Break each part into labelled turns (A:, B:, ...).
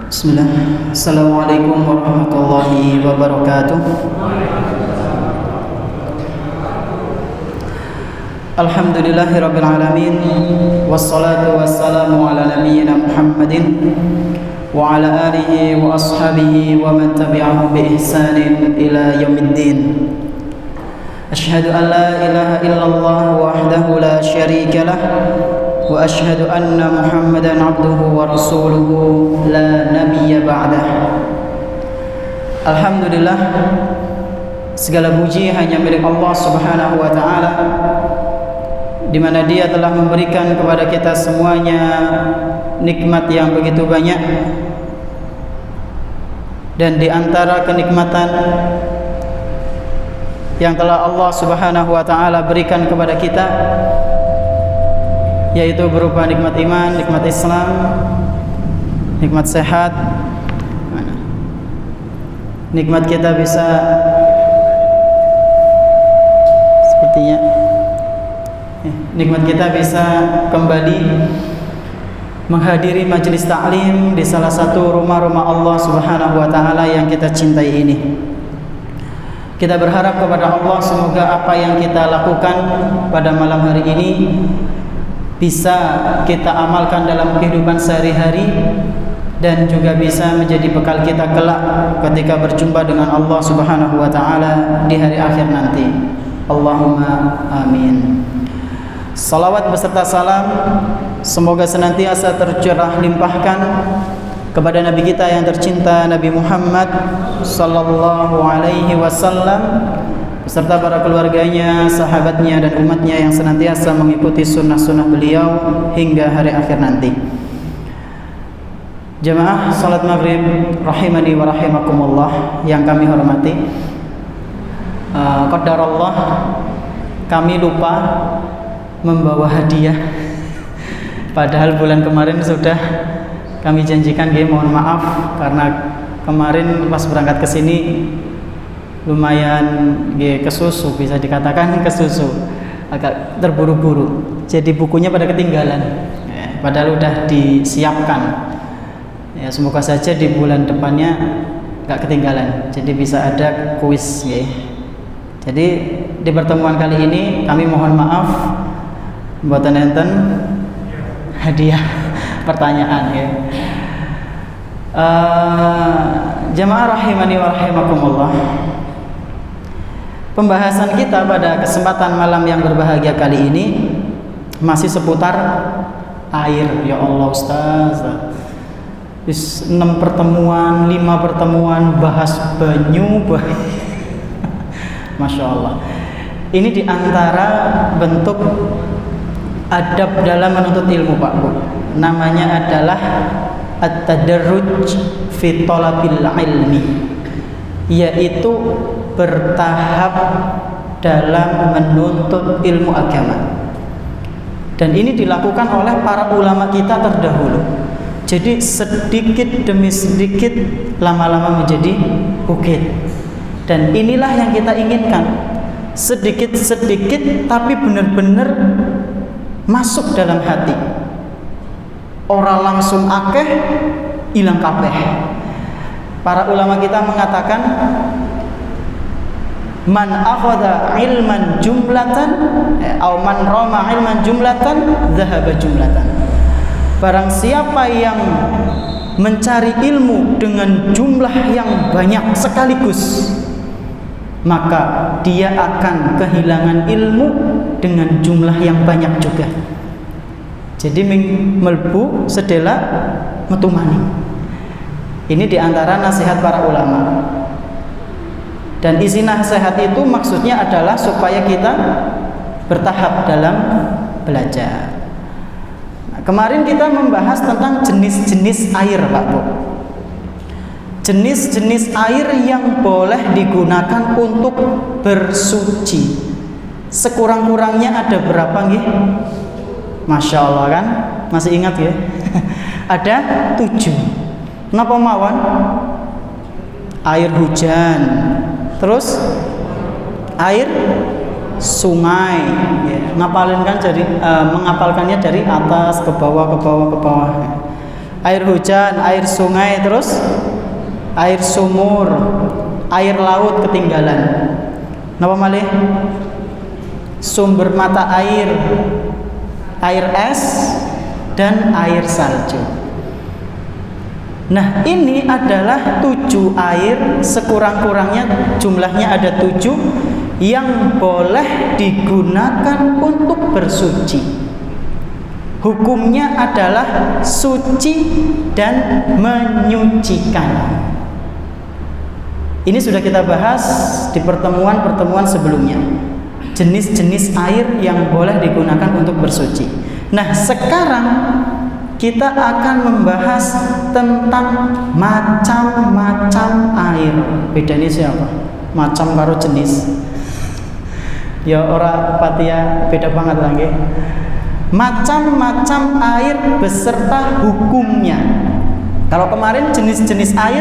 A: Bismillah. Assalamualaikum warahmatullahi wabarakatuh. Alhamdulillahirabbil alamin. Wassalatu wassalamu ala nabiyyina Muhammadin wa ala alihi wa ashabihi wa man tabi'ahum bi ihsanin ila yaumiddin. Asyhadu an la ilaha illallah wahdahu la syarika lah wa asyhadu anna Muhammadan abduhu wa rasuluhu la nabiyya ba'dah. Alhamdulillah, segala puji hanya milik Allah Subhanahu wa taala, di mana Dia telah memberikan kepada kita semuanya nikmat yang begitu banyak. Dan di antara kenikmatan yang telah Allah Subhanahu wa taala berikan kepada kita, yaitu berupa nikmat iman, nikmat Islam, nikmat sehat, nikmat kita bisa sepertinya nikmat kita bisa kembali menghadiri majelis taklim di salah satu rumah-rumah Allah Subhanahu wa taala yang kita cintai ini. Kita berharap kepada Allah semoga apa yang kita lakukan pada malam hari ini bisa kita amalkan dalam kehidupan sehari-hari dan juga bisa menjadi bekal kita kelak ketika berjumpa dengan Allah Subhanahu wa taala di hari akhir nanti. Allahumma amin. Salawat beserta salam semoga senantiasa tercurah limpahkan kepada Nabi kita yang tercinta, Nabi Muhammad sallallahu alaihi wasallam, beserta para keluarganya, sahabatnya dan umatnya yang senantiasa mengikuti sunnah-sunnah beliau hingga hari akhir nanti. Jamaah salat maghrib rahimani wa rahimakumullah yang kami hormati, qadarullah kami lupa membawa hadiah, padahal bulan kemarin sudah kami janjikan. Mohon maaf karena kemarin pas berangkat ke sini lumayan kesusu, bisa dikatakan kesusu, agak terburu-buru, jadi bukunya pada ketinggalan padahal udah disiapkan. Ya, semoga saja di bulan depannya gak ketinggalan, jadi bisa ada kuis ya. Jadi di pertemuan kali ini kami mohon maaf mboten enten hadiah pertanyaan ya. Jamaah rahimani wa rahimakumullah, pembahasan kita pada kesempatan malam yang berbahagia kali ini masih seputar air. Ya Allah Ustaz, 6 pertemuan, 5 pertemuan bahas banyu. Masya Allah. Ini diantara bentuk adab dalam menuntut ilmu Pak Bu. Namanya adalah at-tadarruj fi talabil ilmi, yaitu bertahap dalam menuntut ilmu agama. Dan ini dilakukan oleh para ulama kita terdahulu. Jadi sedikit demi sedikit lama-lama menjadi bukit. Dan inilah yang kita inginkan. Sedikit-sedikit tapi benar-benar masuk dalam hati. Ora langsung akeh ilang kabeh. Para ulama kita mengatakan man akhadha ilman jumlatan atau man rama ilman jumlatan dhahaba jumlatan. Barang siapa yang mencari ilmu dengan jumlah yang banyak sekaligus, maka dia akan kehilangan ilmu dengan jumlah yang banyak juga. Jadi melbu sedela metu maning. Ini diantara nasihat para ulama. Dan isi nasihat itu maksudnya adalah supaya kita bertahap dalam belajar. Nah, kemarin kita membahas tentang jenis-jenis air Pak Bu. Jenis-jenis air yang boleh digunakan untuk bersuci. Sekurang-kurangnya ada berapa nggih? Masya Allah kan? Masih ingat ya? Ada 7. Napa mawon? Air hujan, terus air sungai ya. Ngapalin kan jadi mengapalkannya dari atas ke bawah ke bawah ke bawah. Air hujan, air sungai, terus air sumur, air laut ketinggalan. Napa malih? Sumber mata air, air es, dan air salju. Nah, ini adalah 7 air, sekurang-kurangnya jumlahnya ada 7 yang boleh digunakan untuk bersuci. Hukumnya adalah suci dan menyucikan. Ini sudah kita bahas di pertemuan-pertemuan sebelumnya. Jenis-jenis air yang boleh digunakan untuk bersuci. Nah, sekarang kita akan membahas tentang macam-macam air. Bedanya siapa? Macam karo jenis. Ya ora patia beda banget lagi. Macam-macam air beserta hukumnya. Kalau kemarin jenis-jenis air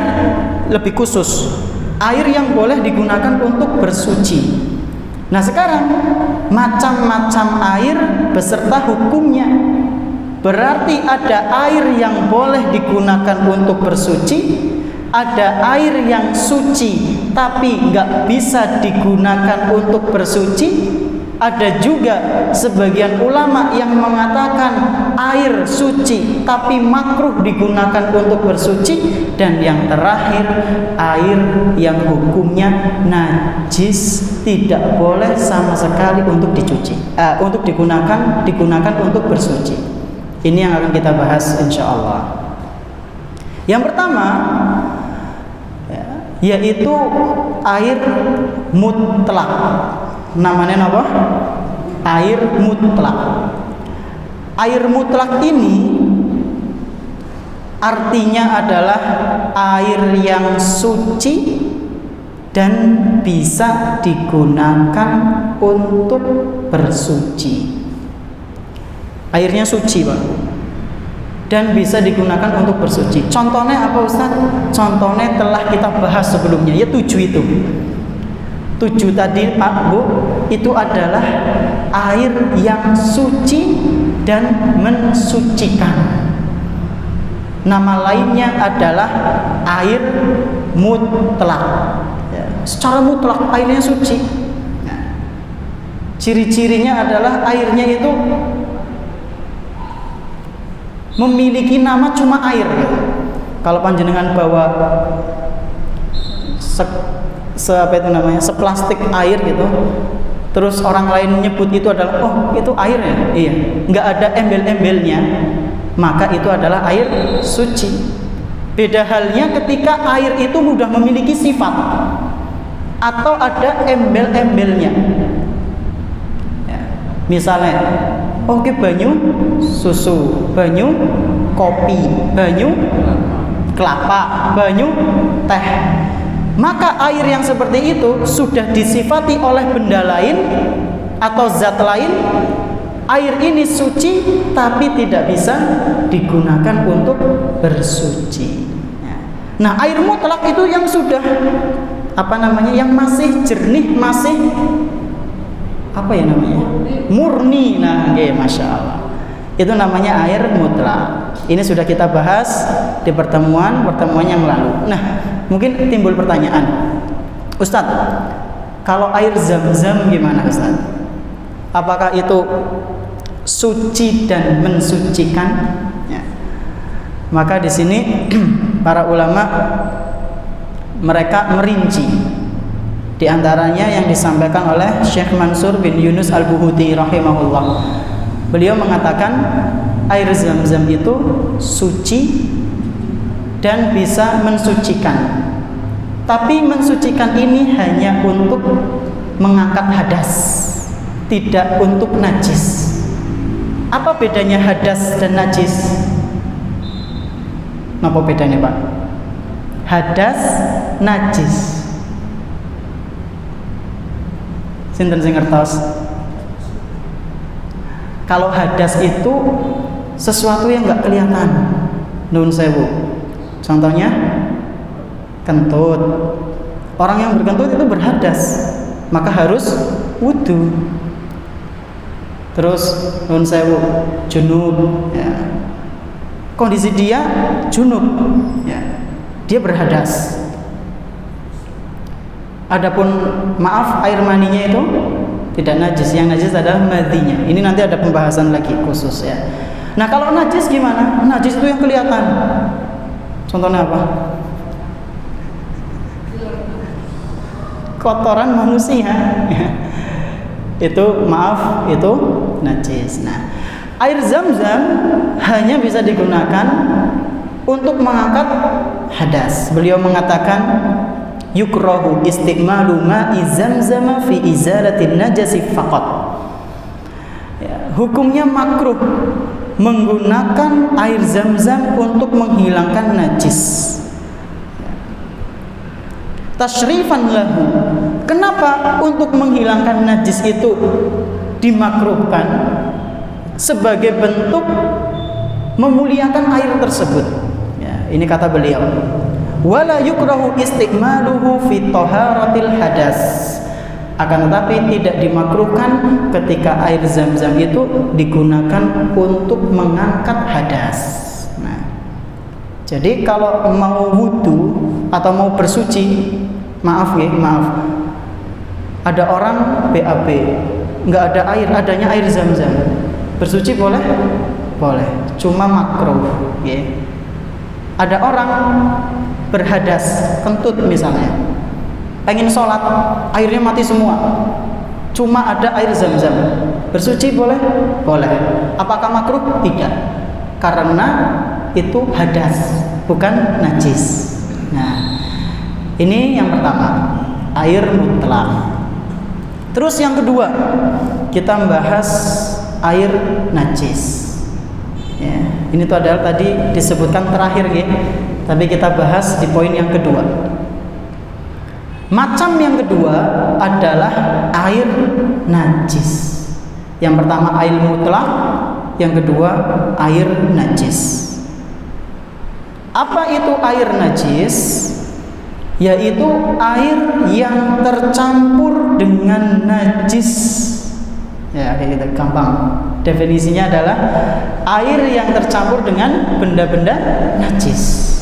A: lebih khusus, air yang boleh digunakan untuk bersuci. Nah, sekarang macam-macam air beserta hukumnya. Berarti ada air yang boleh digunakan untuk bersuci, ada air yang suci tapi nggak bisa digunakan untuk bersuci. Ada juga sebagian ulama yang mengatakan air suci tapi makruh digunakan untuk bersuci. Dan yang terakhir, air yang hukumnya najis, tidak boleh sama sekali untuk dicuci, untuk digunakan untuk bersuci. Ini yang akan kita bahas insya Allah. Yang pertama yaitu air mutlak. Namanya apa? Air mutlak. Air mutlak ini artinya adalah air yang suci dan bisa digunakan untuk bersuci. Airnya suci, Pak, dan bisa digunakan untuk bersuci. Contohnya apa, Ustaz? Contohnya telah kita bahas sebelumnya, ya 7 itu. 7 tadi, Pak, Bu, itu adalah air yang suci dan mensucikan. Nama lainnya adalah air mutlak. Secara mutlak airnya suci. Ciri-cirinya adalah airnya itu memiliki nama cuma air. Kalau panjenengan bawa seplastik air gitu, terus orang lain nyebut itu adalah, oh itu air ya, iya, nggak ada embel-embelnya, maka itu adalah air suci. Beda halnya ketika air itu mudah memiliki sifat atau ada embel-embelnya. Ya, misalnya, oke, banyu susu, banyu kopi, banyu kelapa, banyu teh. Maka air yang seperti itu sudah disifati oleh benda lain atau zat lain. Air ini suci tapi tidak bisa digunakan untuk bersuci. Nah, air mutlak itu yang sudah yang masih jernih, masih murni. Nah, masya Allah, itu namanya air mutlak. Ini sudah kita bahas di pertemuan yang lalu. Nah, mungkin timbul pertanyaan, Ustadz, kalau air zam-zam gimana, Ustadz? Apakah itu suci dan mensucikan? Ya. Maka di sini para ulama mereka merinci. Di antaranya yang disampaikan oleh Syekh Mansur bin Yunus Al-Buhuti rahimahullah. Beliau mengatakan air zam-zam itu suci dan bisa mensucikan. Tapi mensucikan ini hanya untuk mengangkat hadas, tidak untuk najis. Apa bedanya hadas dan najis? Apa bedanya, Pak? Hadas, najis. Sinten sing ngertos? Kalau hadas itu sesuatu yang nggak kelihatan. Nun sewu. Contohnya kentut. Orang yang berkentut itu berhadas, maka harus wudu. Terus nun sewu, junub. Ya. kondisi dia junub, ya, dia berhadas. Adapun maaf, air maninya itu tidak najis, yang najis adalah madhinya. Ini nanti ada pembahasan lagi khusus ya. Nah kalau najis gimana? Najis itu yang kelihatan. Contohnya apa? Kotoran manusia. Itu maaf, itu najis. Nah, air Zam-Zam hanya bisa digunakan untuk mengangkat hadas. Beliau mengatakan yukrahu isti'malu ma'i Zamzam fi izalatin najasi faqat. Ya, hukumnya makruh menggunakan air Zam-Zam untuk menghilangkan najis. Tasyrifan lahu. Kenapa untuk menghilangkan najis itu dimakruhkan? Sebagai bentuk memuliakan air tersebut. Ya, ini kata beliau. Wala yukrahu isti'maluhu fi taharatil hadas. Akan tetapi tidak dimakruhkan ketika air Zam-Zam itu digunakan untuk mengangkat hadas. Nah, jadi kalau mau wudu atau mau bersuci, maaf, ada orang BAB, nggak ada air, adanya air Zam-Zam, bersuci boleh? Boleh, cuma makruh. Ya. Ada orang berhadas, kentut misalnya, pengen sholat, airnya mati semua, cuma ada air Zam-Zam, bersuci boleh? Boleh. Apakah makruh? Tidak, karena itu hadas, bukan najis. Nah, ini yang pertama, air mutlak. Terus yang kedua, kita membahas air najis. Ya, ini tuh adalah tadi disebutkan terakhir ya. Tapi kita bahas di poin yang kedua. Macam yang kedua adalah air najis. Yang pertama air mutlak, yang kedua air najis. Apa itu air najis? Yaitu air yang tercampur dengan najis. Ya, kayak gitu, gampang. Definisinya adalah air yang tercampur dengan benda-benda najis.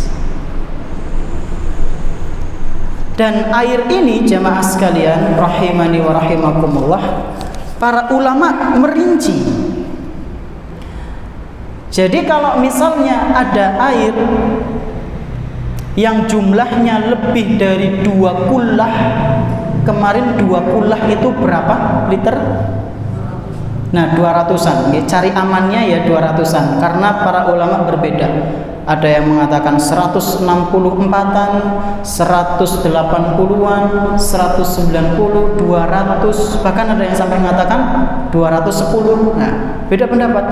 A: Dan air ini jamaah sekalian rahimani wa rahimakumullah, para ulama merinci. Jadi kalau misalnya ada air yang jumlahnya lebih dari 2 kullah, kemarin 2 kullah itu berapa liter? Nah, 200-an. Cari amannya ya 200-an, karena para ulama berbeda. Ada yang mengatakan 164-an, 180-an, 190, 200, bahkan ada yang sampai mengatakan 210. Nah, beda pendapat.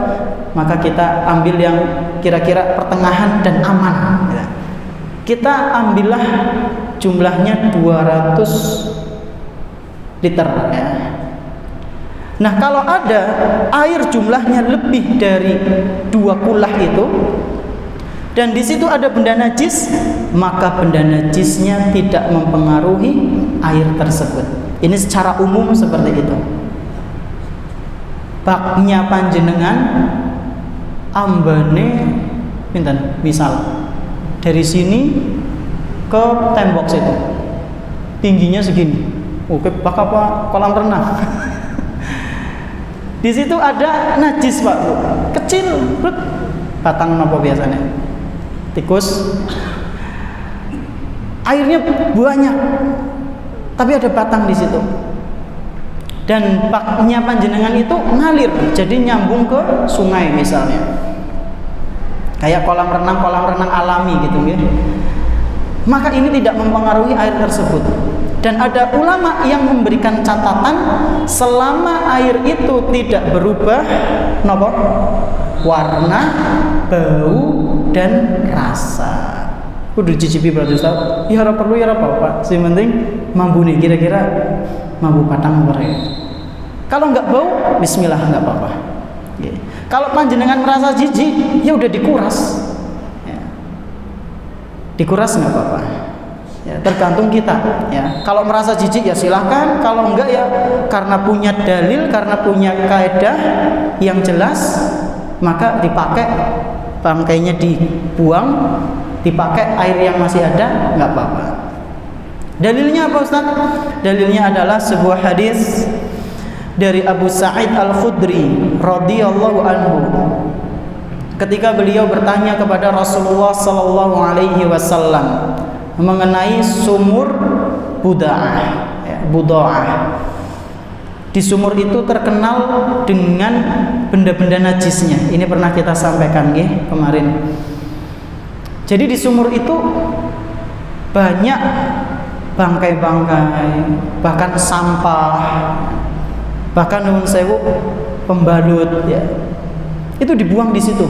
A: Maka kita ambil yang kira-kira pertengahan dan aman. Kita ambillah jumlahnya 200 liter ya. Nah, kalau ada air jumlahnya lebih dari 2 kullah itu, dan di situ ada benda najis, maka benda najisnya tidak mempengaruhi air tersebut. Ini secara umum seperti itu. Baknya panjenengan ambane pinten, misal dari sini ke tembok situ, tingginya segini. Oke, bak apa? Kolam renang. Di situ ada najis, Pak, Bu. Kecil, batang apa biasanya? Tikus. Airnya banyak, tapi ada batang di situ. Dan baknya panjenengan itu ngalir, jadi nyambung ke sungai misalnya. Kayak kolam renang alami gitu ya. Maka ini tidak mempengaruhi air tersebut. Dan ada ulama yang memberikan catatan selama air itu tidak berubah warna, bau, dan rasa. Kudu dicicipi berarti Ustaz. Ya ora perlu ya ora apa-apa. Sing penting mambu nih, kira-kira mambu patang apa ya. Kalau enggak bau, bismillah enggak apa-apa. Ya. Kalau panjenengan merasa jijik, ya udah dikuras. Ya. Dikuras enggak apa-apa. Ya, tergantung kita ya. Kalau merasa jijik ya silahkan, kalau enggak ya karena punya dalil, karena punya kaidah yang jelas, maka dipakai bangkainya dibuang, dipakai air yang masih ada, nggak apa-apa. Dalilnya apa Ustaz? Dalilnya adalah sebuah hadis dari Abu Sa'id Al-Khudri radhiyallahu anhu. Ketika beliau bertanya kepada Rasulullah sallallahu alaihi wasallam mengenai sumur Buda'ah, ya, Buda'ah. Di sumur itu terkenal dengan benda-benda najisnya. Ini pernah kita sampaikan kemarin. Jadi di sumur itu banyak bangkai-bangkai, bahkan sampah, bahkan nuwun sewu pembalut, ya. Itu dibuang di situ.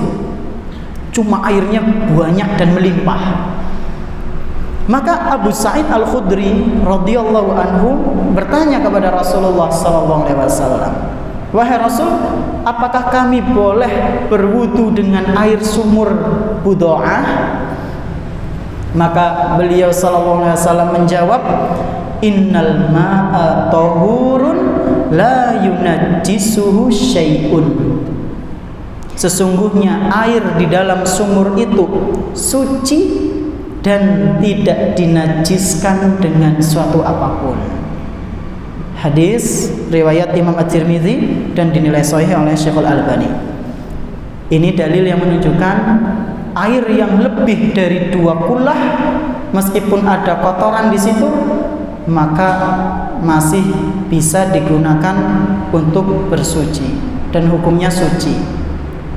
A: Cuma airnya banyak dan melimpah. Maka Abu Sa'id Al-Khudri radhiyallahu anhu bertanya kepada Rasulullah sallallahu alaihi wasallam, "Wahai Rasul, apakah kami boleh berwudu dengan air sumur Buda'ah?" Maka beliau sallallahu alaihi wasallam menjawab, "Innal ma'a tahurun la yunajjisuhu syai'un." Sesungguhnya air di dalam sumur itu suci dan tidak dinajiskan dengan suatu apapun. Hadis riwayat Imam At-Tirmidzi dan dinilai sahih oleh Syekhul Albani. Ini dalil yang menunjukkan air yang lebih dari 2 kulah meskipun ada kotoran di situ maka masih bisa digunakan untuk bersuci dan hukumnya suci.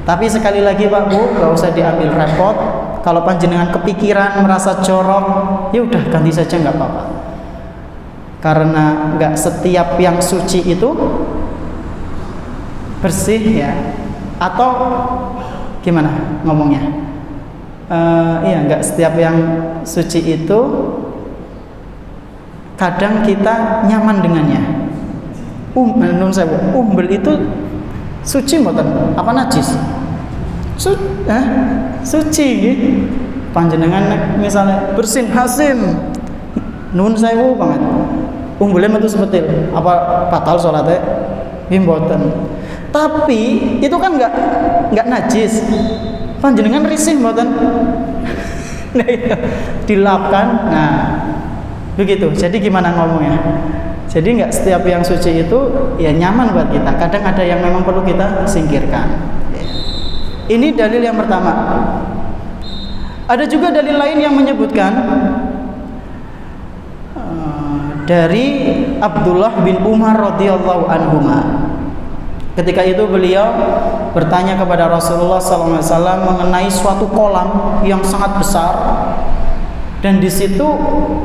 A: Tapi sekali lagi Pak Bu, gak usah diambil repot. Kalau panjenengan kepikiran merasa jorok, ya udah ganti saja, nggak apa-apa. Karena nggak setiap yang suci itu bersih, ya. Atau gimana ngomongnya? Iya, nggak setiap yang suci itu kadang kita nyaman dengannya. Umbel itu suci mboten? Apa najis? Suci gitu. Panjenengan misalnya bersin hasim nun sewu banget umbulnya metu sepetil apa batal sholatnya mboten. Tapi itu kan nggak najis. Panjenengan risih mboten? Nah itu dilapkan. Nah begitu. Jadi gimana ngomongnya? Jadi nggak setiap yang suci itu ya nyaman buat kita. Kadang ada yang memang perlu kita singkirkan. Ini dalil yang pertama. Ada juga dalil lain yang menyebutkan dari Abdullah bin Umar radhiyallahu anhuma. Ketika itu beliau bertanya kepada Rasulullah SAW mengenai suatu kolam yang sangat besar dan di situ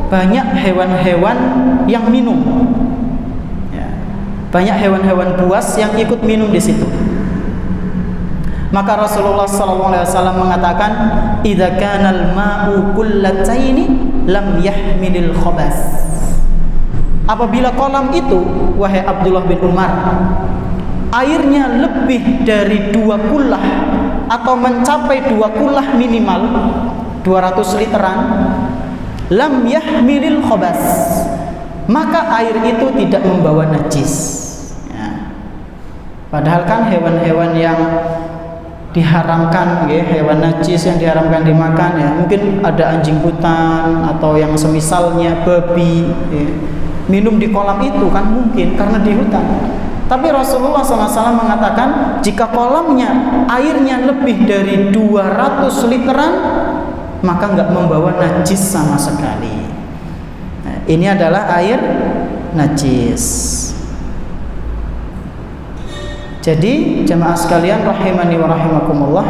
A: banyak hewan-hewan yang minum. Ya, banyak hewan-hewan buas yang ikut minum di situ. Maka Rasulullah SAW mengatakan, "Idza kanal ma'u kullataini lam yahmilil khabas." Apabila kolam itu, wahai Abdullah bin Umar, airnya lebih dari 2 kulah atau mencapai 2 kulah minimal 200 literan, lam yahmilil khabas, maka air itu tidak membawa najis. Ya. Padahal kan hewan-hewan yang diharamkan, hewan najis yang diharamkan dimakan, ya mungkin ada anjing hutan atau yang semisalnya babi, minum di kolam itu kan mungkin karena di hutan. Tapi Rasulullah SAW mengatakan jika kolamnya airnya lebih dari 200 literan maka nggak membawa najis sama sekali. Nah, ini adalah air najis. Jadi jemaah sekalian rahimani wa rahimakumullah,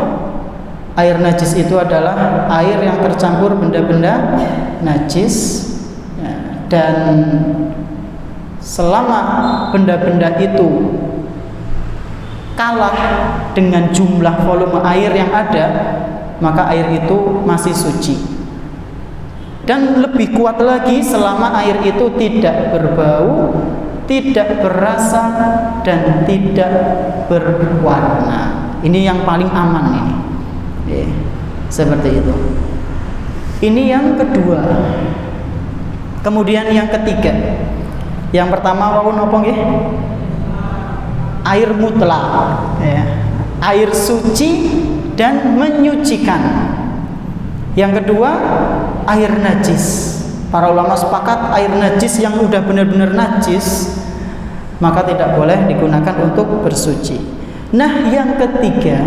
A: air najis itu adalah air yang tercampur benda-benda najis, ya, dan selama benda-benda itu kalah dengan jumlah volume air yang ada, maka air itu masih suci. Dan lebih kuat lagi selama air itu tidak berbau, tidak berasa, dan tidak berwarna. Ini yang paling aman ini. Seperti itu. Ini yang kedua. Kemudian yang ketiga. Yang pertama wau napa nggih? Air mutlak, ya. Air suci dan menyucikan. Yang kedua, air najis. Para ulama sepakat air najis yang udah benar-benar najis maka tidak boleh digunakan untuk bersuci. Nah, yang ketiga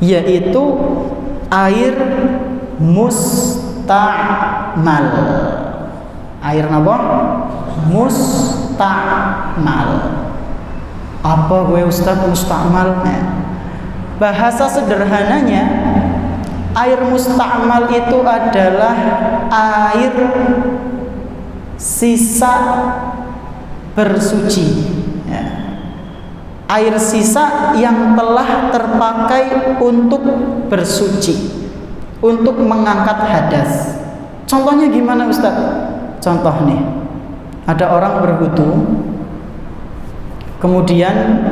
A: yaitu air musta'mal. Air apa? Musta'mal. Apa gue Ustaz musta'mal? Bahasa sederhananya, air musta'mal itu adalah air sisa bersuci, ya. Air sisa yang telah terpakai untuk bersuci, untuk mengangkat hadas. Contohnya gimana Ustaz? Contoh nih, ada orang berwudu, kemudian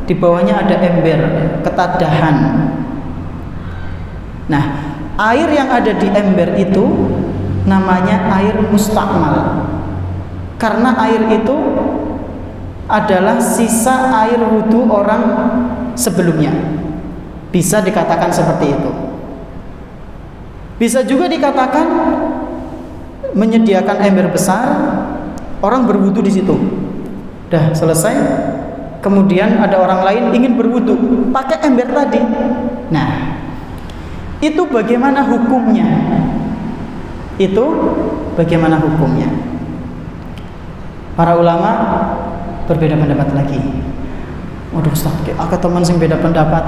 A: di bawahnya ada ember, ketadahan. Nah, air yang ada di ember itu namanya air musta'mal, karena air itu adalah sisa air wudu orang sebelumnya. Bisa dikatakan seperti itu. Bisa juga dikatakan menyediakan ember besar, orang berwudu di situ. Dah selesai, kemudian ada orang lain ingin berwudu pakai ember tadi. Nah, itu bagaimana hukumnya? Itu bagaimana hukumnya? Para ulama berbeda pendapat lagi. Waduh Ustaz, aku teman sing beda pendapat.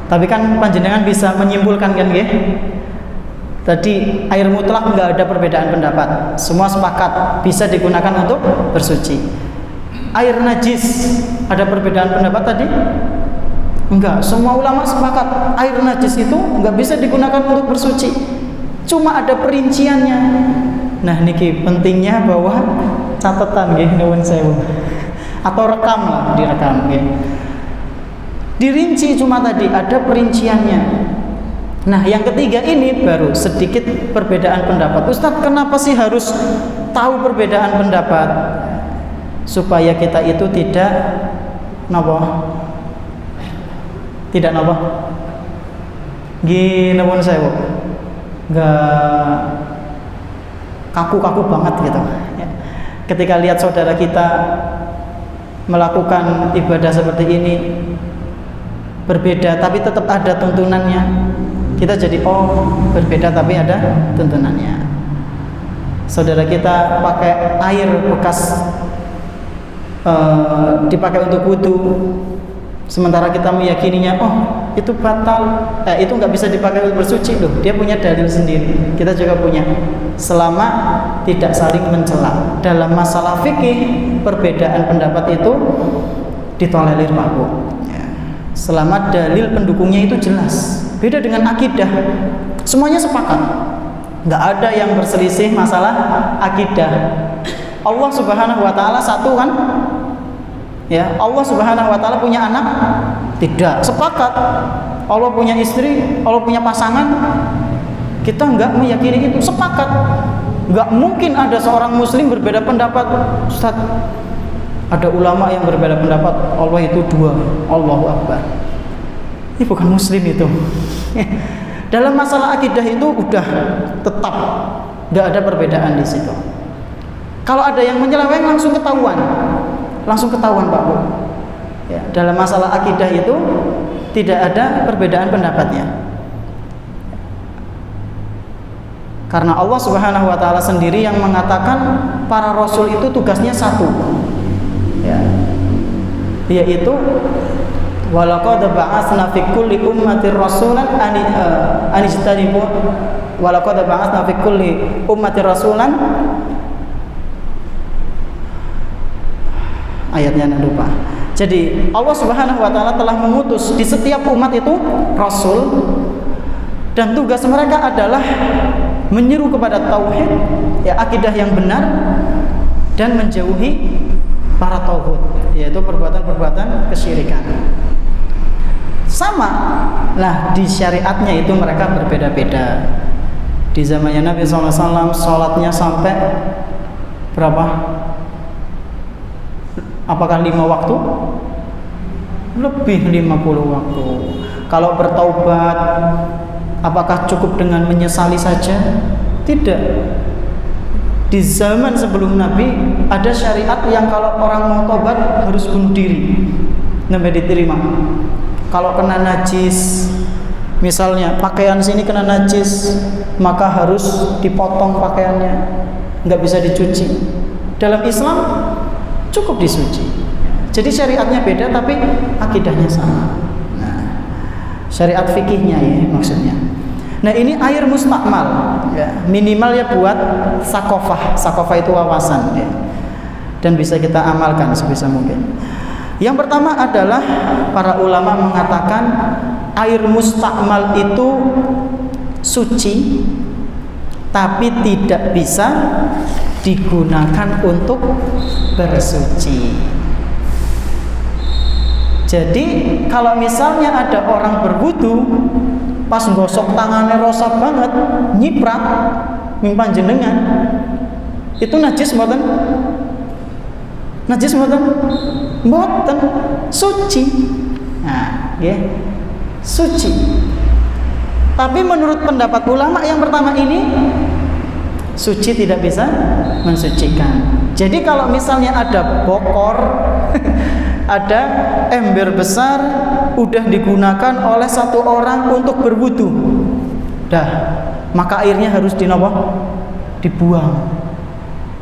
A: Tapi kan panjenengan bisa menyimpulkan kan nggih? Tadi air mutlak enggak ada perbedaan pendapat. Semua sepakat bisa digunakan untuk bersuci. Air najis ada perbedaan pendapat tadi? Enggak, semua ulama sepakat air najis itu enggak bisa digunakan untuk bersuci. Cuma ada perinciannya. Nah, niki pentingnya bahwa catatan nggih nuwun sewu. Atau rekam lah, direkam nggih. Dirinci cuma tadi ada perinciannya. Nah, yang ketiga ini baru sedikit perbedaan pendapat. Ustaz, kenapa sih harus tahu perbedaan pendapat? Supaya kita itu tidak napa? Tidak napa? Nggih nuwun sewu. Enggak kaku-kaku banget gitu. Ketika lihat saudara kita melakukan ibadah seperti ini berbeda tapi tetap ada tuntunannya, kita jadi oh berbeda tapi ada tuntunannya. Saudara kita pakai air bekas dipakai untuk wudu, sementara kita meyakininya oh itu batal, itu nggak bisa dipakai untuk bersuci. Loh, dia punya dalil sendiri, kita juga punya. Selama tidak saling mencela dalam masalah fikih, perbedaan pendapat itu ditolerir Pak Bu, ya. Selama dalil pendukungnya itu jelas. Beda dengan akidah, semuanya sepakat, nggak ada yang berselisih masalah akidah. Allah Subhanahu Wa Taala satu kan? Ya, Allah Subhanahu Wa Taala punya anak? Tidak, sepakat. Allah punya istri, Allah punya pasangan, kita enggak meyakini itu, sepakat. Enggak mungkin ada seorang muslim berbeda pendapat. Ustaz, ada ulama yang berbeda pendapat Allah itu dua, Allahu Akbar. Ini bukan muslim itu. Dalam masalah akidah itu udah tetap enggak ada perbedaan di situ. Kalau ada yang menyeleweng langsung ketahuan Pak Bu. Ya, dalam masalah akidah itu tidak ada perbedaan pendapatnya. Karena Allah Subhanahu Wa Taala sendiri yang mengatakan para rasul itu tugasnya satu, ya, yaitu walaqad ba'atsna fi kulli ummatin rasulan an ijtanibu walaqad ba'atsna fi kulli ummatin rasulan, ayatnya nak lupa. Jadi Allah Subhanahu Wa Taala telah mengutus di setiap umat itu rasul, dan tugas mereka adalah menyeru kepada tauhid, ya, akidah yang benar, dan menjauhi para tauhid, yaitu perbuatan-perbuatan kesyirikan. Sama lah di syariatnya itu mereka berbeda-beda. Di zamannya Nabi SAW sholatnya sampai berapa? Apakah 5 waktu? Lebih 50 waktu. Kalau bertaubat, apakah cukup dengan menyesali saja? Tidak. Di zaman sebelum Nabi ada syariat yang kalau orang mau tobat harus bunuh diri, sampai diterima. Kalau kena najis, misalnya pakaian sini kena najis, maka harus dipotong pakaiannya, nggak bisa dicuci. Dalam Islam cukup disuci. Jadi syariatnya beda tapi akidahnya sama. Nah, syariat fikihnya ya maksudnya. Nah, ini air mustakmal ya, minimal ya buat sakofah. Sakofah itu wawasan ya. Dan bisa kita amalkan sebisa mungkin. Yang pertama adalah para ulama mengatakan air mustakmal itu suci tapi tidak bisa digunakan untuk bersuci. Jadi kalau misalnya ada orang berwudu pas gosok tangannya rosak banget, nyiprat mimpan jenengan, itu najis mboten? Najis mboten? Mboten, suci. Nah, ya, suci. Tapi menurut pendapat ulama yang pertama ini, suci tidak bisa mensucikan. Jadi kalau misalnya ada bokor, ada ember besar udah digunakan oleh satu orang untuk berwudu, dah, maka airnya harus dibuang.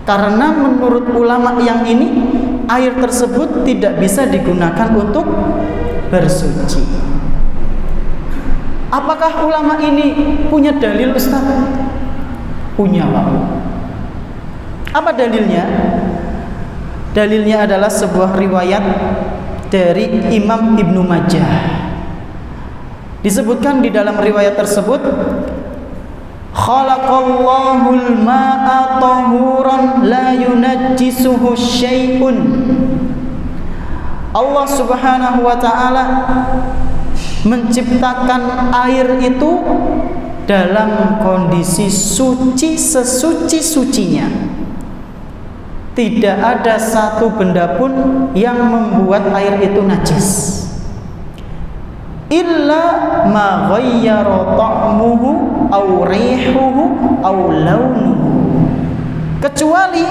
A: Karena menurut ulama yang ini air tersebut tidak bisa digunakan untuk bersuci. Apakah ulama ini punya dalil, Ustaz? Punya, Pak. Apa dalilnya? Dalilnya adalah sebuah riwayat dari Imam Ibnu Majah. Disebutkan di dalam riwayat tersebut, khalaqallahul ma'a tahuran la yunajjisuhu syai'un. Allah Subhanahu wa taala menciptakan air itu dalam kondisi suci sesuci-sucinya. Tidak ada satu benda pun yang membuat air itu najis. Illa ma ghayyara ta'muhu aw rihuhu aw launuhu. Kecuali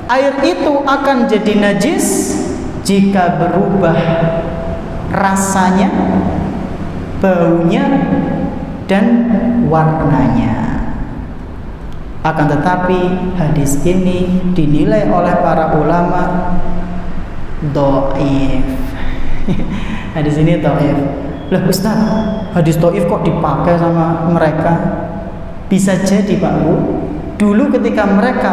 A: air itu akan jadi najis jika berubah rasanya, baunya, dan warnanya. Akan tetapi hadis ini dinilai oleh para ulama dhaif. Hadis ini dhaif. Lah Ustaz, hadis dhaif kok dipakai sama mereka? Bisa jadi Pak Bu, dulu ketika mereka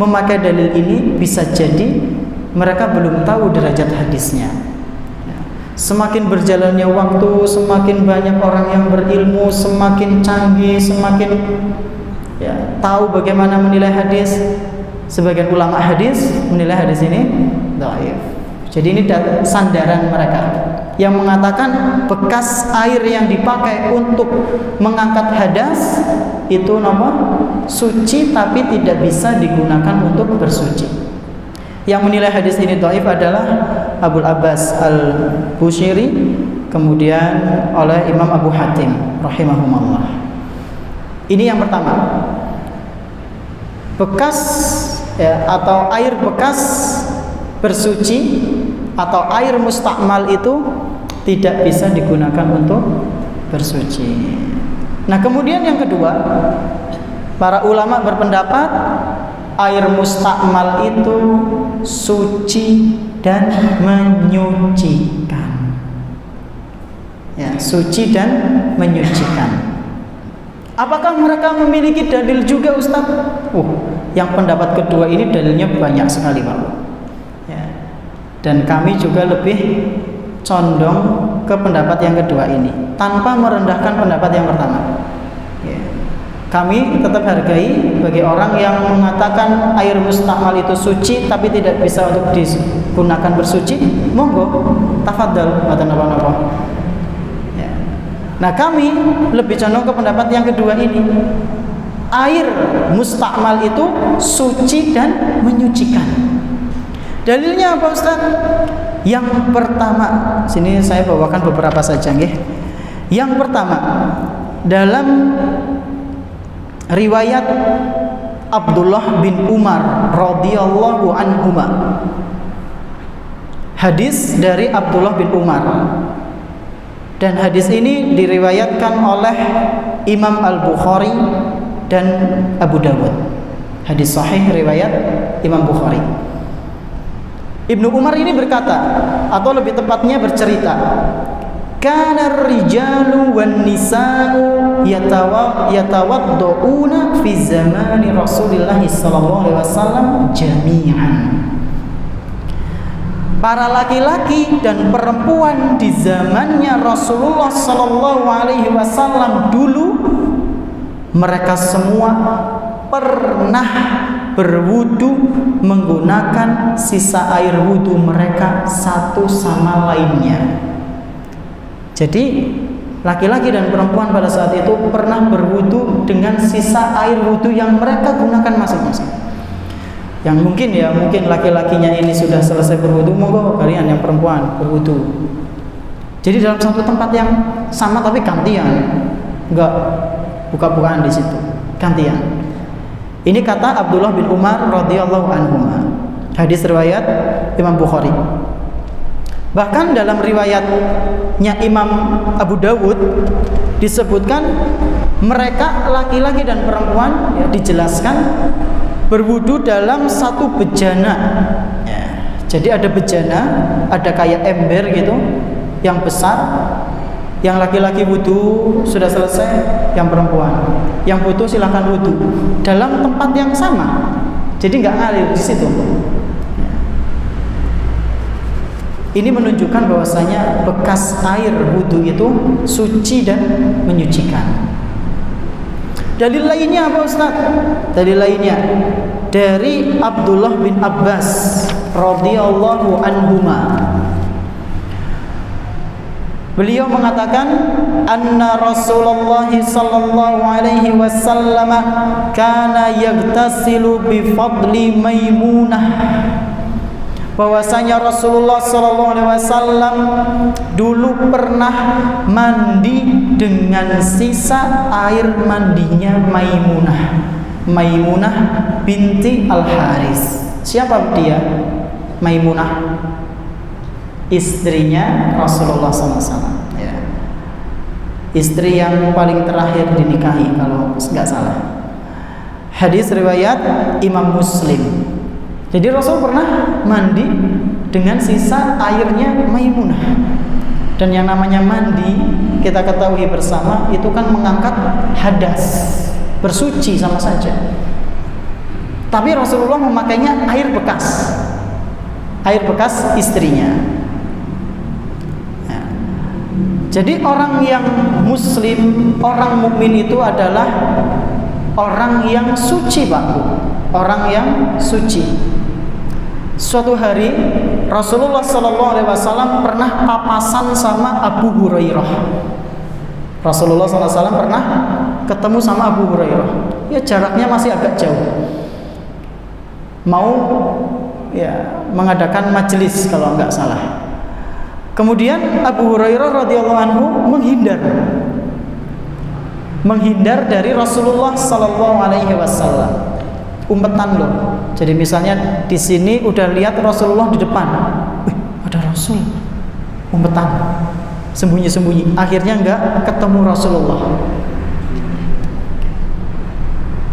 A: memakai dalil ini bisa jadi mereka belum tahu derajat hadisnya. Semakin berjalannya waktu, semakin banyak orang yang berilmu, semakin canggih, semakin tahu bagaimana menilai hadis. Sebagian ulama hadis menilai hadis ini dhaif. Jadi ini sandaran mereka yang mengatakan bekas air yang dipakai untuk mengangkat hadas itu suci tapi tidak bisa digunakan untuk bersuci. Yang menilai hadis ini dhaif adalah Abul Abbas Al-Bushiri, kemudian oleh Imam Abu Hatim rahimahumullah. Ini yang pertama. Bekas atau air bekas bersuci atau air mustakmal itu tidak bisa digunakan untuk bersuci. Nah, kemudian yang kedua, para ulama berpendapat air mustakmal itu suci dan menyucikan. Ya, suci dan menyucikan. Apakah mereka memiliki dalil juga, Ustaz? Yang pendapat kedua ini dalilnya banyak sekali, Pak. Ya. Dan kami juga lebih condong ke pendapat yang kedua ini, tanpa merendahkan pendapat yang pertama. Ya. Kami tetap hargai bagi orang yang mengatakan air mustakmal itu suci tapi tidak bisa untuk digunakan bersuci, monggo, tafadhal, mboten napa-napa. Nah, kami lebih condong ke pendapat yang kedua ini. Air mustakmal itu suci dan menyucikan. Dalilnya apa Ustaz? Yang pertama, sini saya bawakan beberapa saja nggih. Yang pertama, dalam riwayat Abdullah bin Umar radhiyallahu anhuma. Hadis dari Abdullah bin Umar. Dan hadis ini diriwayatkan oleh Imam Al-Bukhari dan Abu Dawud. Hadis sahih riwayat Imam Bukhari. Ibnu Umar ini berkata, atau lebih tepatnya bercerita, kana rijalu wan nisa'u yatawadduuna fi zamani Rasulillah sallallahu alaihi wasallam jami'an. Para laki-laki dan perempuan di zamannya Rasulullah sallallahu alaihi wasallam dulu, mereka semua pernah berwudu menggunakan sisa air wudu mereka satu sama lainnya. Jadi laki-laki dan perempuan pada saat itu pernah berwudu dengan sisa air wudu yang mereka gunakan masing-masing. Yang mungkin laki-lakinya ini sudah selesai berwudu, monggo kalian yang perempuan berwudu. Jadi dalam satu tempat yang sama tapi gantian, enggak buka-bukaan di situ, gantian. Ini kata Abdullah bin Umar radhiyallahu anhu. Hadis riwayat Imam Bukhari. Bahkan dalam riwayatnya Imam Abu Dawud disebutkan mereka laki-laki dan perempuan dijelaskan berwudu dalam satu bejana. Jadi ada bejana, ada kayak ember gitu yang besar. Yang laki-laki wudu sudah selesai, yang perempuan yang butuh silahkan wudu dalam tempat yang sama. Jadi nggak ngalir di situ. Ini menunjukkan bahwasanya bekas air wudu itu suci dan menyucikan. Dalil lainnya apa Ustaz? Dalil lainnya dari Abdullah bin Abbas radhiyallahu anhuma. Beliau mengatakan anna Rasulullah sallallahu alaihi wasallam kana yaghtasilu bi fadli Maimunah. Bahwasanya Rasulullah sallallahu alaihi wasallam dulu pernah mandi dengan sisa air mandinya Maimunah. Maimunah binti Al-Haris. Siapa dia? Maimunah, istrinya Rasulullah SAW, ya. Istri yang paling terakhir dinikahi kalau nggak salah. Hadis riwayat Imam Muslim. Jadi Rasul pernah mandi dengan sisa airnya Maimunah. Dan yang namanya mandi kita ketahui bersama itu kan mengangkat hadas, bersuci sama saja. Tapi Rasulullah memakainya air bekas istrinya. Jadi orang yang muslim, orang mukmin itu adalah orang yang suci, Pak Bu. Orang yang suci. Suatu hari Rasulullah SAW pernah papasan sama Abu Hurairah. Rasulullah SAW pernah ketemu sama Abu Hurairah. Ya jaraknya masih agak jauh. Mau ya mengadakan majelis kalau nggak salah. Kemudian Abu Hurairah radhiyallahu anhu menghindar dari Rasulullah sallallahu alaihi wasallam. Umpetan loh. Jadi misalnya di sini udah lihat Rasulullah di depan. Ada Rasul. Umpetan. Sembunyi-sembunyi. Akhirnya enggak ketemu Rasulullah.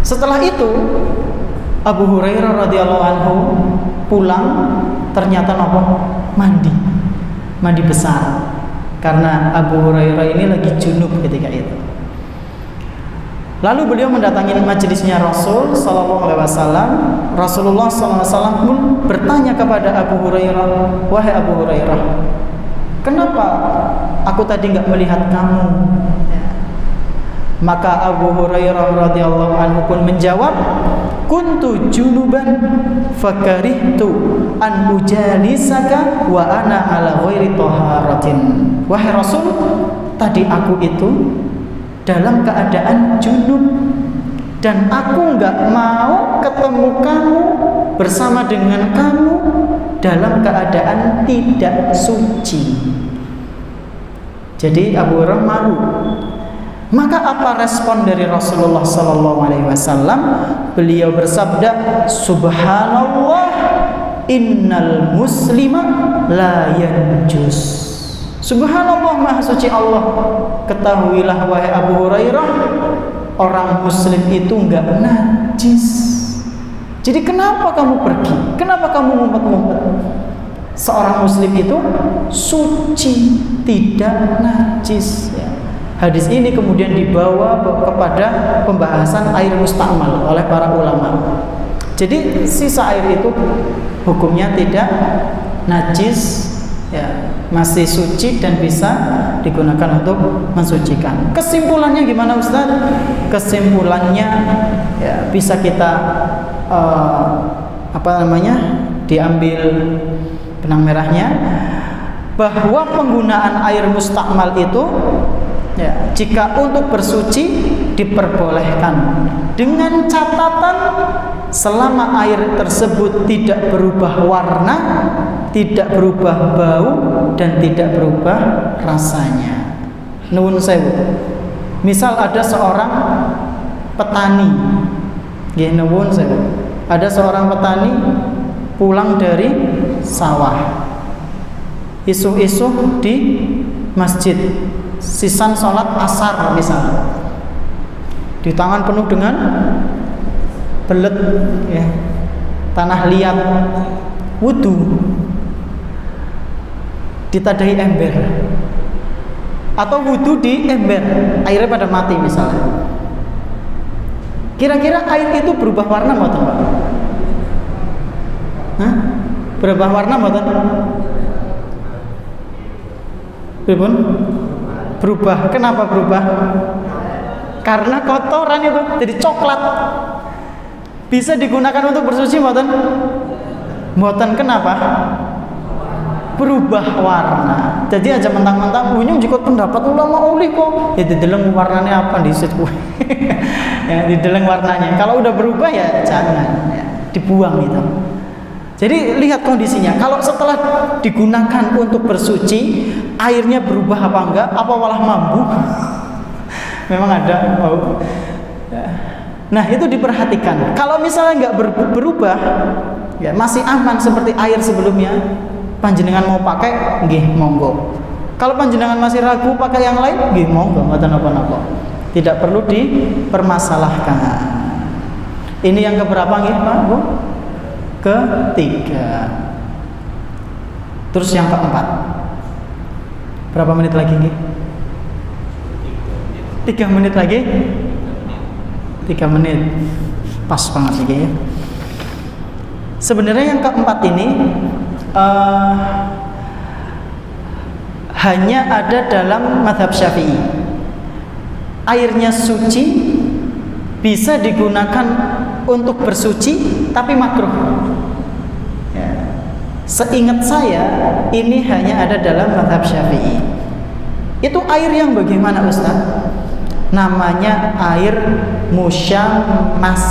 A: Setelah itu Abu Hurairah radhiyallahu anhu pulang, ternyata nopo? Mandi besar. Karena Abu Hurairah ini lagi junub ketika itu. Lalu beliau mendatangi majelisnya Rasul sallallahu alaihi wasallam. Rasulullah sallallahu alaihi wasallam pun bertanya kepada Abu Hurairah, "Wahai Abu Hurairah, kenapa aku tadi enggak melihat kamu?" Maka Abu Hurairah radhiyallahu anhu pun menjawab, "Kuntu junuban fakarihtu an ujalisaka wa ana ala ghairi taharatin." Wahai Rasul, tadi aku itu dalam keadaan junub dan aku enggak mau ketemu kamu, bersama dengan kamu dalam keadaan tidak suci. Jadi Abu Hurairah malu. Maka apa respon dari Rasulullah sallallahu alaihi wasallam? Beliau bersabda, "Subhanallah, innal muslima la yanjus." Subhanallah, maha suci Allah. Ketahuilah wahai Abu Hurairah, orang muslim itu enggak najis. Jadi kenapa kamu pergi? Kenapa kamu ngumpet-ngumpet? Seorang muslim itu suci, tidak najis ya. Hadis ini kemudian dibawa kepada pembahasan air mustakmal oleh para ulama. Jadi sisa air itu hukumnya tidak najis ya, masih suci dan bisa digunakan untuk mensucikan. Kesimpulannya gimana Ustaz? Kesimpulannya ya, bisa kita diambil benang merahnya, bahwa penggunaan air mustakmal itu ya, jika untuk bersuci diperbolehkan, dengan catatan selama air tersebut tidak berubah warna, tidak berubah bau, dan tidak berubah rasanya. Nuwun sewu. Misal ada seorang petani, nggih nuwun sewu. Ada seorang petani pulang dari sawah, isuh-isuh di masjid, sisan sholat asar misalnya, di tangan penuh dengan belet ya, tanah liat, wudu, ditadahi ember, atau wudu di ember, airnya pada mati misalnya. Kira-kira air itu berubah warna mboten, Pak? Hah? Berubah warna mboten? Berubah. Kenapa berubah? Karena kotoran itu jadi coklat. Bisa digunakan untuk bersuci mboten? Mboten. Kenapa? Berubah warna. Jadi aja mentang-mentang punya jika pendapat ulama ulih kok. Ya dideleng warnanya apa disit kuwi. Ya dideleng warnanya. Kalau udah berubah ya jangan ya, dibuang itu. Jadi lihat kondisinya. Kalau setelah digunakan untuk bersuci, airnya berubah apa enggak? Apa malah mambu? Memang ada bau. Nah itu diperhatikan. Kalau misalnya enggak berubah, ya masih aman seperti air sebelumnya, panjenengan mau pakai, nggih monggo. Kalau panjenengan masih ragu pakai yang lain, nggih monggo, mboten napa-napa. Tidak perlu dipermasalahkan. Ini yang keberapa nggih, Pak, Bu? Ketiga. Terus yang keempat. Berapa menit lagi nggih? 3 menit lagi? 3 menit. Pas banget nggih ya. Sebenarnya yang keempat ini hanya ada dalam mazhab Syafi'i. Airnya suci, bisa digunakan untuk bersuci, tapi makruh. Ya. Seingat saya, ini hanya ada dalam mazhab Syafi'i. Itu air yang bagaimana Ustaz? Namanya air musyammas.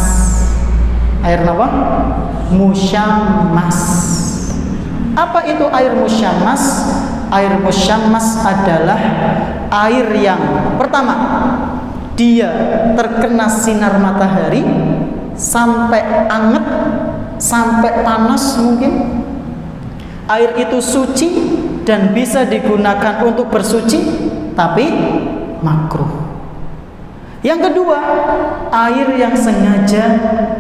A: Air apa? Musyammas. Apa itu air musyammas? Air musyammas adalah air yang pertama, dia terkena sinar matahari sampai anget, sampai panas mungkin. Air itu suci dan bisa digunakan untuk bersuci, tapi makruh. Yang kedua, air yang sengaja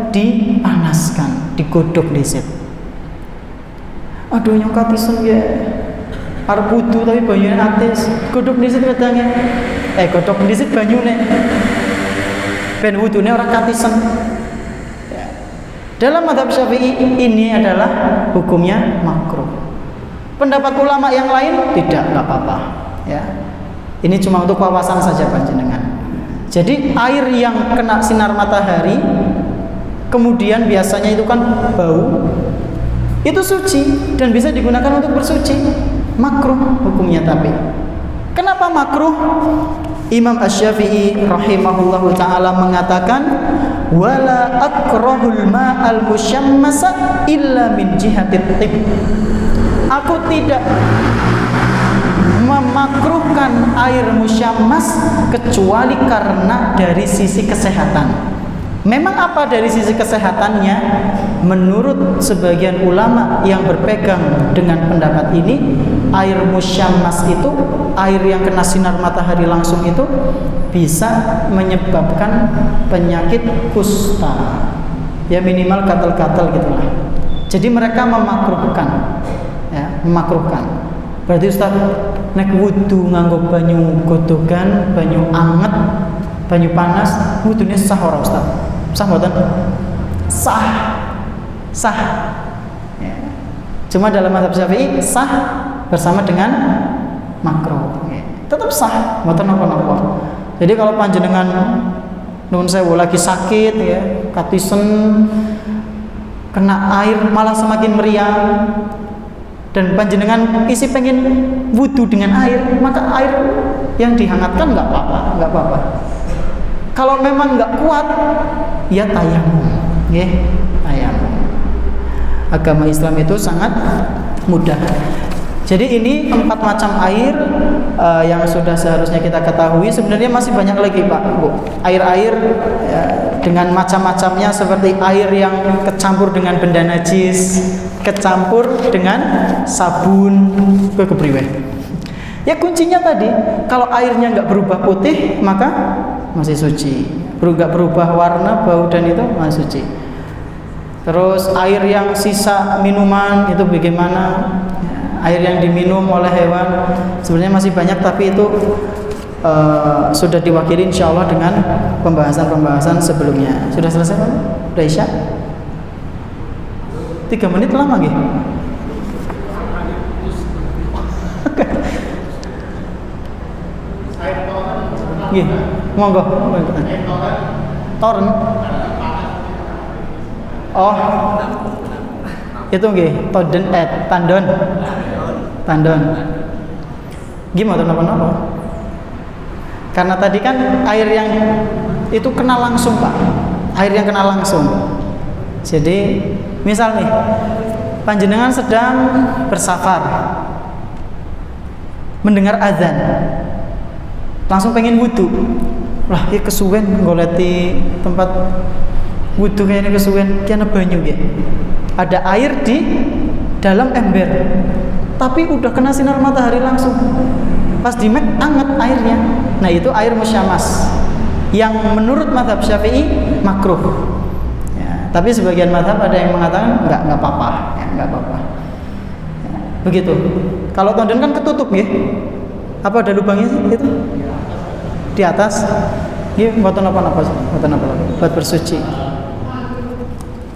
A: dipanaskan, digodok dhisik. Aduh nyongkat isen ya. Arep wudu tapi banyune atis. Godhog dhisik wedange. Godhog dhisik banyune. Ben wudune ora katisen. Ya. Dalam mazhab Syafi'i ini adalah hukumnya makruh. Pendapat ulama yang lain tidak, enggak apa-apa, ya. Ini cuma untuk wawasan saja panjenengan. Jadi air yang kena sinar matahari kemudian biasanya itu kan bau, itu suci dan bisa digunakan untuk bersuci. Makruh hukumnya tapi. Kenapa makruh? Imam Asy-Syafi'i rahimahullahu taala mengatakan wala akrahul ma'al musyammasa illa min jihatit tib. Aku tidak memakruhkan air musyammas kecuali karena dari sisi kesehatan. Memang apa dari sisi kesehatannya? Menurut sebagian ulama yang berpegang dengan pendapat ini, air musyammas itu, air yang kena sinar matahari langsung itu bisa menyebabkan penyakit kusta. Ya minimal gatal-gatal gitulah. Jadi mereka memakruhkan, ya, memakruhkan. Berarti Ustaz nek wudu nganggo banyu godhogan, banyu anget, banyu panas, wudune sah ora Ustaz? Sah mboten? Sah. Sah. Ya. Cuma dalam mazhab Syafi'i sah bersama dengan makruh. Ya. Tetap sah, mboten napa-napa. Jadi kalau panjenengan nuwun sewu lagi sakit ya, katisen kena air malah semakin meriang dan panjenengan isi pengen wudu dengan air, maka air yang dihangatkan nggak apa-apa. Kalau memang nggak kuat, ya tayamum, ya tayamum. Agama Islam itu sangat mudah. Jadi ini 4 macam air yang sudah seharusnya kita ketahui. Sebenarnya masih banyak lagi Pak, Bu. Air-air ya, dengan macam-macamnya seperti air yang kecampur dengan benda najis, kecampur dengan sabun, kepriwe. Ya kuncinya tadi, kalau airnya nggak berubah putih maka masih suci. Nggak berubah warna, bau dan itu masih suci. Terus air yang sisa minuman itu bagaimana? Air yang diminum oleh hewan sebenarnya masih banyak, tapi itu sudah diwakili insya Allah dengan pembahasan-pembahasan sebelumnya. Sudah selesai Pak? Sudah Isya? 3 menit lama gitu. Nggih, monggo. Toren. Oh. Itu nggih, tandon. Gimana napa-napa? Karena tadi kan air yang itu kena langsung, Pak. Air yang kena langsung. Jadi, misal nih, panjenengan sedang bersafar, mendengar azan, langsung pengen wudu. Lah, ya kesuwen goleti tempat wudu kayaknya kesuwen, kayaknya banyu ya. Ada air di dalam ember, tapi udah kena sinar matahari langsung. Pas di mek anget airnya. Nah itu air musyammas yang menurut mazhab Syafi'i makruh. Ya, tapi sebagian mazhab ada yang mengatakan nggak apa-apa, ya, nggak apa-apa. Ya, begitu. Kalau tondon kan ketutup ya. Apa ada lubangnya sih itu? Di atas. Ini buatan apa-apa, buat bersuci.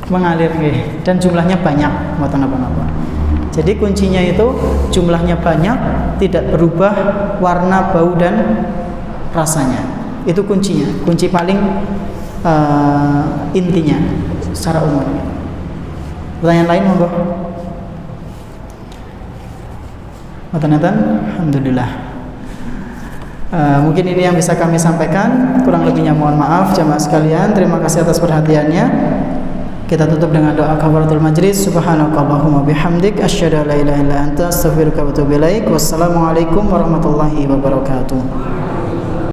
A: Mengalir nggih, dan jumlahnya banyak, mboten napa-napa. Jadi kuncinya itu jumlahnya banyak, tidak berubah warna, bau dan rasanya. Itu kuncinya, kunci paling intinya secara umum. Pertanyaan lain monggo. Mboten-mboten, alhamdulillah. Mungkin ini yang bisa kami sampaikan, kurang lebihnya mohon maaf jamaah sekalian. Terima kasih atas perhatiannya. Kita tutup dengan doa kafaratul majlis. Subhanakallahumma bihamdik asyhadu an la ilaha illa anta astaghfiruka wa atubu ilaik. Wassalamualaikum warahmatullahi wabarakatuh.